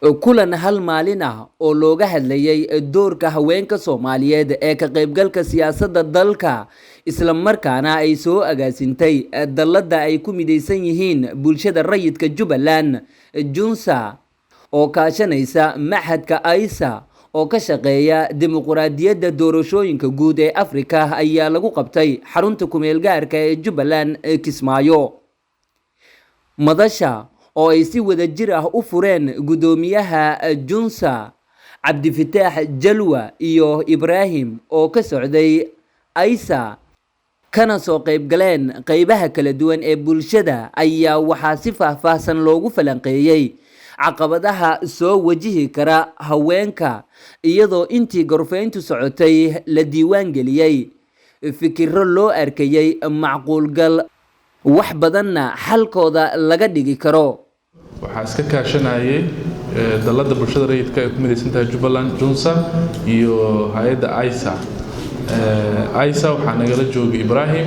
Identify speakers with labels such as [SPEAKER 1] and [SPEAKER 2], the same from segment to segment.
[SPEAKER 1] kulan hal maalin ah oo looga hadlayay doorka haweenka Soomaaliyeed ee ka qaybgalka siyaasadda dalka isla markaana ay soo agaasintay dallada ay ku mideysan yihiin bulshada rayidka Jubbaland Junsa oo kaashanaysa Maxadka Aysa oo ka shaqeeya dimuqraadiyadda doorashooyinka guud ee Afrika ayaa lagu qabtay xarunta kumeel gaarka ee Jubbaland Kismaayo. Madasha oo ay si wada jir ah u fureen gudoomiyaha Junsa Cabdifataax Jalwa iyo Ibrahim oo ka socday Aysa kana soo qayb galeen qaybaha kala duwan ee bulshada ayaa waxaa si faahfaahsan loogu falanqeeyay caqabadaha soo wajihi kara haweenka iyadoo intii gorfeyntu socotay la diiwaan geliyay fikirro loo arkayay macquul gal wax badanna xalkooda laga dhigi karo.
[SPEAKER 2] waxaa iska kaashanayay dallada bulshada rayidka ee ku mideysan tahay Jubbaland Junsa iyo hay'adda Aysa. Aysa waxaa nagala joogay Ibrahim.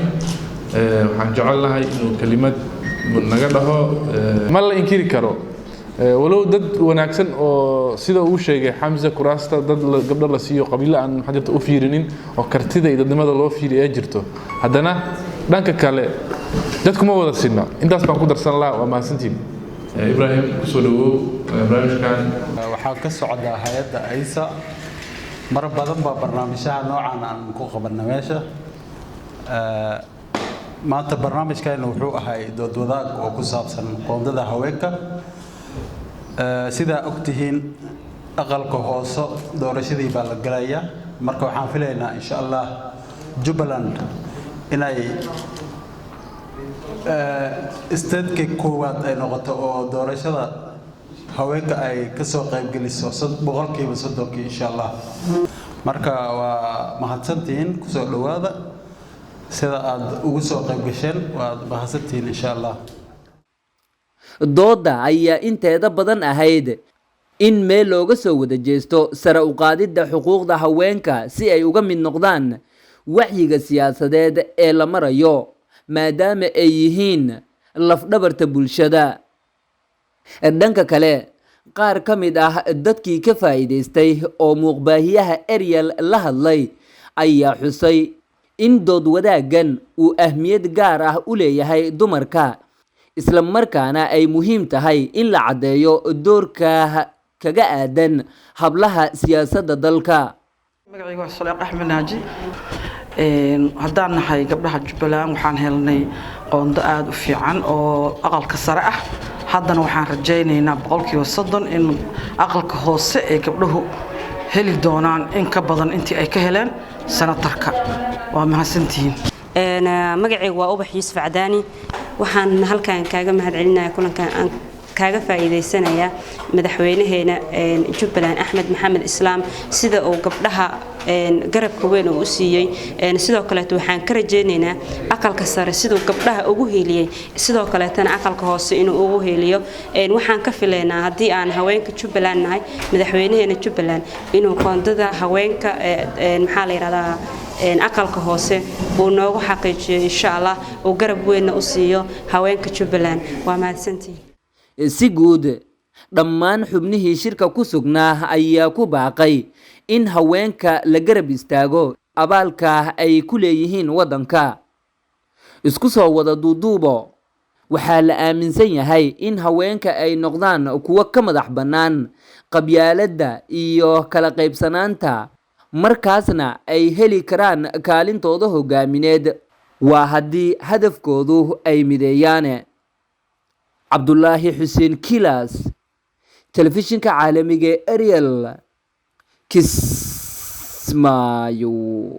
[SPEAKER 2] waxaan jecelahay inuu kelimad naga dhaho ma la inkiri karo walow dad wanaagsan oo sida uu sheegay Xamza Kuraasta dad gabdho la siiyo qabiil aan xajirta u fiirinin oo kartida iyo dadnimada loo fiiriyo jirto haddana dhanka kale dadku ma wada sinna intaas baan ku darsan lahaa waa mahadsantiin. Ibrahim kusoo dhawow barnaamijkan
[SPEAKER 3] waxaa ka socda hay'adda Aysa mar badan baa barnaamijyada noocan aan ku qabanay meesha maanta barnaamijkan wuxuu ahay dood wadaag oo ku saabsan qoondada haweenka sida ogtihiin aqalka hoose doorashadii baa la galaya marka waxaan filaynaa insha Allah Jubbaland inay istaadka koowaad ay noqoto oo doorashada haweenka ay ka soo qayb geliso boqolkiiba 30 insha Allah marka waa mahadsantiin ku soo dhawaada sida aad ugu soo qayb gasheen waa mahadsantiin insha Allah.
[SPEAKER 1] dooda ayaa inteeda badan ahayd in meel looga soo wada jeesto sare u qaadidda xuquuqda haweenka si ay uga mid noqdaan wacyiga siyaasadeed ee la marayo maadaama ay yihiin lafdhabarta bulshada. dhanka kale qaar ka mid ah dadkii ka faa'iideystay oo muuqbaahiyaha Ariel la hadlay ayaa xusay in dood wadaagan uu ahmiyad gaar ah u leeyahay dumarka isla markaana ay muhiim tahay in la cadeeyo doorka kaga aadan hablaha siyaasadda dalka.
[SPEAKER 4] magacaygu waa Suleeq Axmed Naaji haddaan nahay gabdhaha Jubbaland waxaan helnay qoondo aad u fiican oo aqalka sare ah haddana waxaan rajaynaynaa boqolkiiba 30 in aqalka hoose ee gabdhuhu heli doonaan in ka badan intii ay ka heleen sanatarka. waa mahadsantihiin.
[SPEAKER 5] magacaygu waa Ubax Yuusuf Cadaani waxaan halkaan kaaga mahadcelinayaa kulankan aan kaaga faa'iideysanayaa madaxweynaheena Jubbaland Axmed Maxamed Islaam sida uu gabdhaha garabka weyn u siiyay sidoo kale waxaan ka rajaynaynaa aqalka sare sidoo gabdhaha ugu heeliyay sidoo kale tan aqalka hoose inuu ugu heeliyo waxaan ka filaynaa hadii aan haweenka Jubbaland nahay madaxweynaheena Jubbaland inuu qoondada haweenka maxaa la yiraahdaa aqalka hoose uu noogu xaqiijiyo insha Allah oo garab weyn u siiyo haweenka Jubbaland. waa mahadsantiin.
[SPEAKER 1] si guud dhammaan xubnihii shirka ku sugnaa ayaa ku baaqay in haweenka la garab istaago abaalka ay ku leeyihiin wadanka. isku soo wada duuduubo waxaa la aaminsan yahay in haweenka ay noqdaan kuwa ka madax bannaan qabyaaladda iyo kala qaybsanaanta markaasna ay heli karaan kaalintooda hogaamineed waa haddii hadafkoodu ay mideeyaan. Cabdullaahi Xuseen Kilas telefishinka caalamiga Ariel Kismaayo.